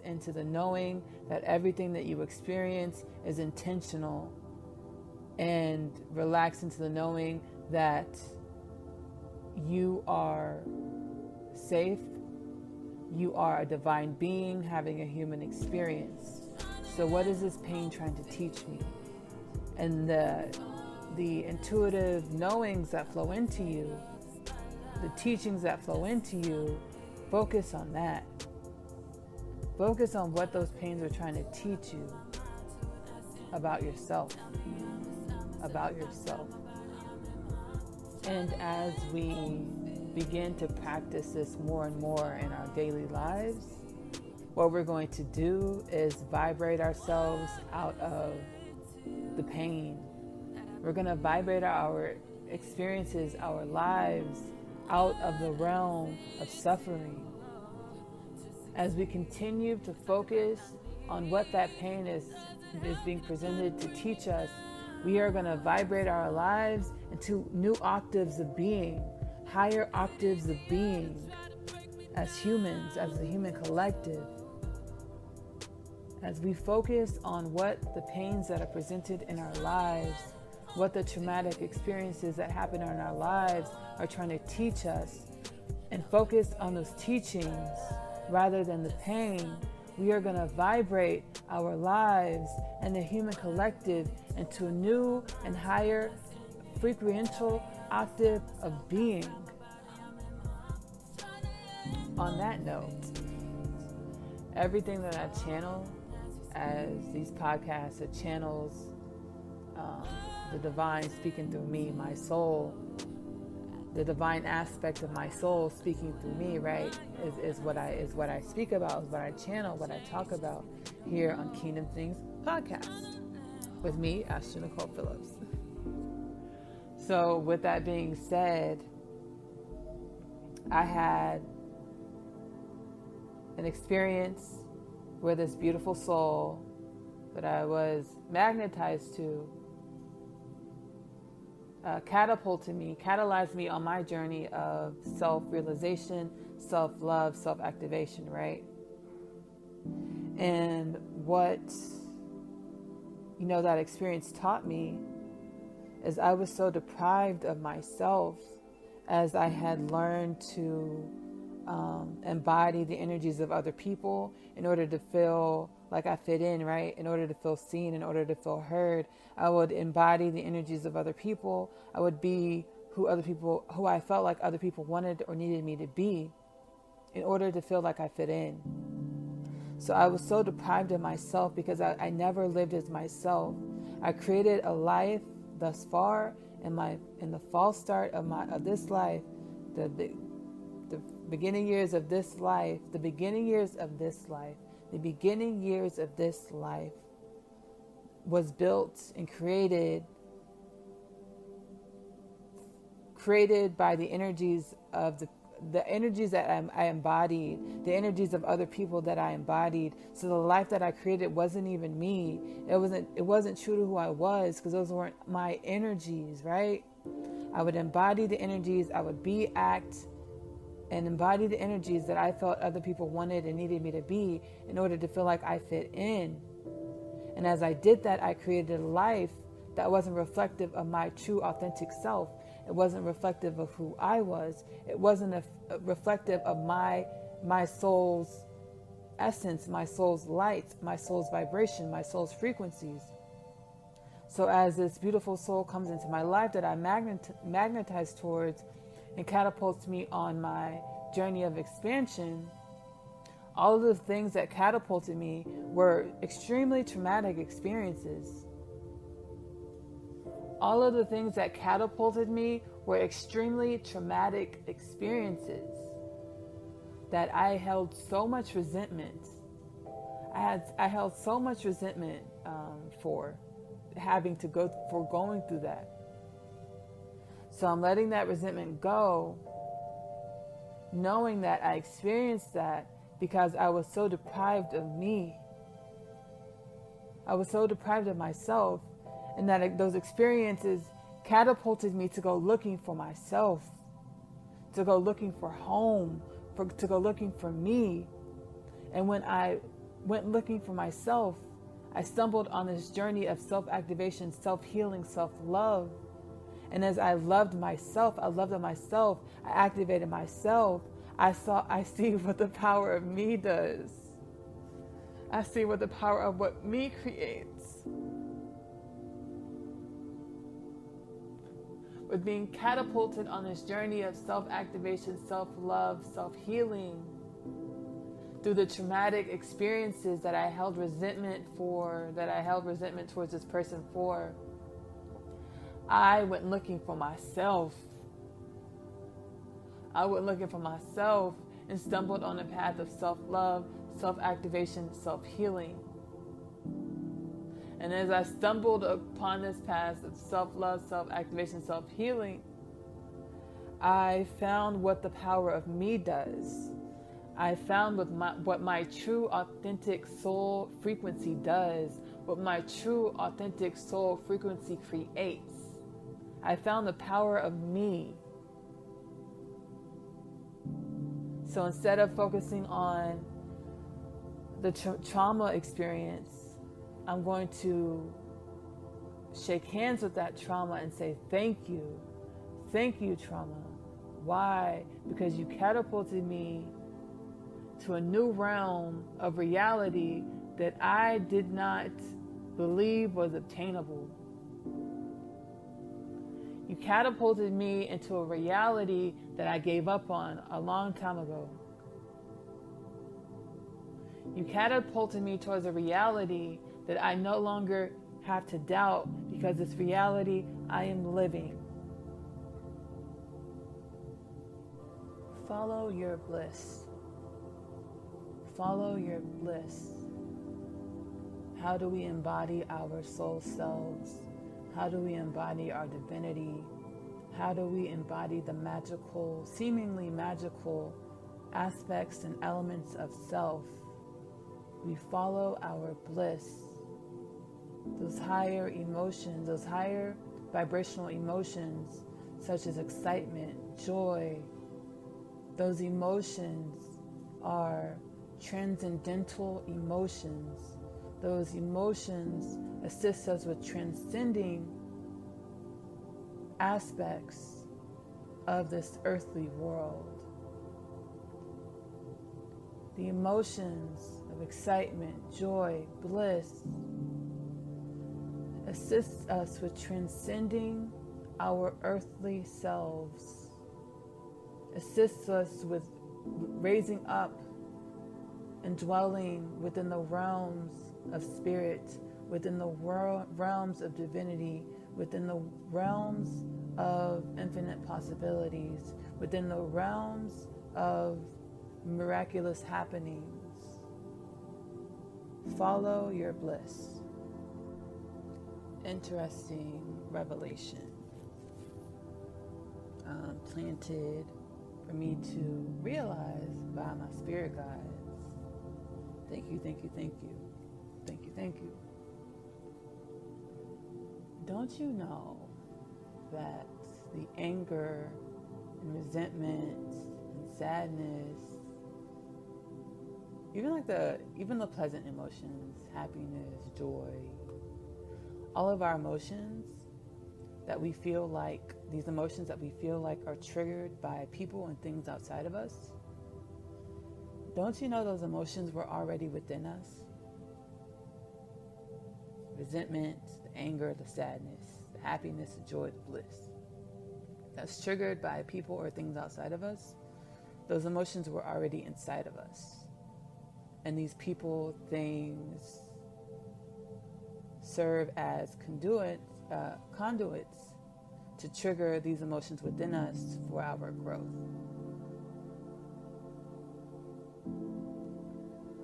into the knowing that everything that you experience is intentional, and relax into the knowing that you are safe, you are a divine being having a human experience. So what is this pain trying to teach me? And the intuitive knowings that flow into you, the teachings that flow into you, focus on that. Focus on what those pains are trying to teach you about yourself. About yourself. And as we begin to practice this more and more in our daily lives, what we're going to do is vibrate ourselves out of the pain. We're going to vibrate our experiences, our lives, out of the realm of suffering. As we continue to focus on what that pain is being presented to teach us, we are going to vibrate our lives into new octaves of being, higher octaves of being, as humans, as a human collective. As we focus on what the pains that are presented in our lives, what the traumatic experiences that happen in our lives are trying to teach us, and focus on those teachings rather than the pain, we are going to vibrate our lives and the human collective into a new and higher frequential octave of being. On that note, everything that I channel as these podcasts, it channels the divine speaking through me, my soul, the divine aspect of my soul speaking through me, right, is what I speak about, is what I channel, what I talk about here on Kingdom Things podcast with me, Ashley Nicole Phillips. So with that being said, I had an experience where this beautiful soul that I was magnetized to catalyzed me on my journey of self-realization, self-love, self-activation, right? And what, that experience taught me is I was so deprived of myself as I had learned to embody the energies of other people in order to feel like I fit in, right? In order to feel seen, in order to feel heard, I would embody the energies of other people. I would be who I felt like other people wanted or needed me to be in order to feel like I fit in. So I was so deprived of myself because I never lived as myself. I created a life thus far in the false start of this life, the beginning years of this life, was built and created by the energies of the energies that I embodied, the energies of other people that I embodied. So the life that I created wasn't even me. It wasn't true to who I was, because those weren't my energies, right? I would embody the energies, I would act and embody the energies that I felt other people wanted and needed me to be in order to feel like I fit in. And as I did that, I created a life that wasn't reflective of my true authentic self. It wasn't reflective of who I was. It wasn't reflective of my soul's essence, my soul's light, my soul's vibration, my soul's frequencies. So as this beautiful soul comes into my life that I magnetize towards and catapults me on my journey of expansion, all of the things that catapulted me were extremely traumatic experiences. All of the things that catapulted me were extremely traumatic experiences that I held so much resentment. I held so much resentment for going through that. So I'm letting that resentment go, knowing that I experienced that because I was so deprived of me. I was so deprived of myself, and that those experiences catapulted me to go looking for myself, to go looking for home, to go looking for me. And when I went looking for myself, I stumbled on this journey of self-activation, self-healing, self-love. And as I loved myself, I activated myself. I see what the power of me does. I see what the power of what me creates. With being catapulted on this journey of self-activation, self-love, self-healing, through the traumatic experiences that I held resentment towards this person for, I went looking for myself. And stumbled on a path of self-love, self-activation, self-healing. And as I stumbled upon this path of self-love, self-activation, self-healing, I found what the power of me does. I found what my true, authentic soul frequency does, what my true, authentic soul frequency creates. I found the power of me. So instead of focusing on the trauma experience, I'm going to shake hands with that trauma and say, thank you. Thank you, trauma. Why? Because you catapulted me to a new realm of reality that I did not believe was obtainable. You catapulted me into a reality that I gave up on a long time ago. You catapulted me towards a reality that I no longer have to doubt, because this reality I am living. Follow your bliss. Follow your bliss. How do we embody our soul selves? How do we embody our divinity? How do we embody the magical, seemingly magical aspects and elements of self? We follow our bliss. Those higher emotions, those higher vibrational emotions, such as excitement, joy, those emotions are transcendental emotions. Those emotions assist us with transcending aspects of this earthly world. The emotions of excitement, joy, bliss assist us with transcending our earthly selves, assists us with raising up and dwelling within the realms of spirit, within the realms of divinity, within the realms of infinite possibilities, within the realms of miraculous happenings. Follow your bliss. Interesting revelation planted for me to realize by my spirit guides. Thank you, thank you, thank you. Thank you, thank you. Don't you know that the anger and resentment and sadness, even the pleasant emotions, happiness, joy, all of our emotions that we feel like, these emotions that we feel like are triggered by people and things outside of us, don't you know those emotions were already within us? Resentment, the anger, the sadness, the happiness, the joy, the bliss. That's triggered by people or things outside of us. Those emotions were already inside of us. And these people, things serve as conduits to trigger these emotions within us for our growth.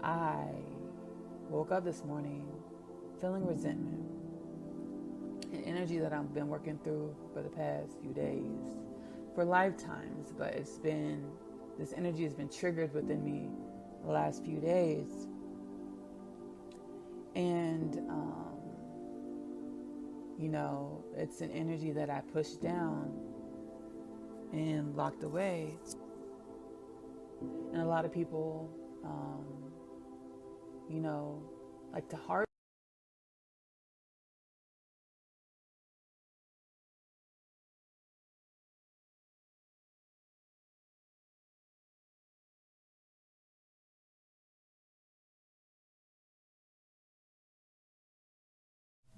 I woke up this morning feeling resentment, an energy that I've been working through for the past few days, for lifetimes, but this energy has been triggered within me the last few days. And, it's an energy that I pushed down and locked away. And a lot of people like to heart.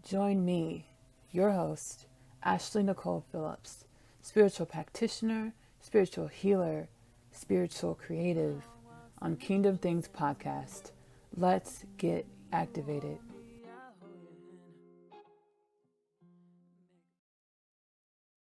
Join me, your host, Ashley Nicole Phillips, spiritual practitioner, spiritual healer, spiritual creative, on Kingdom Things podcast. Let's get activated.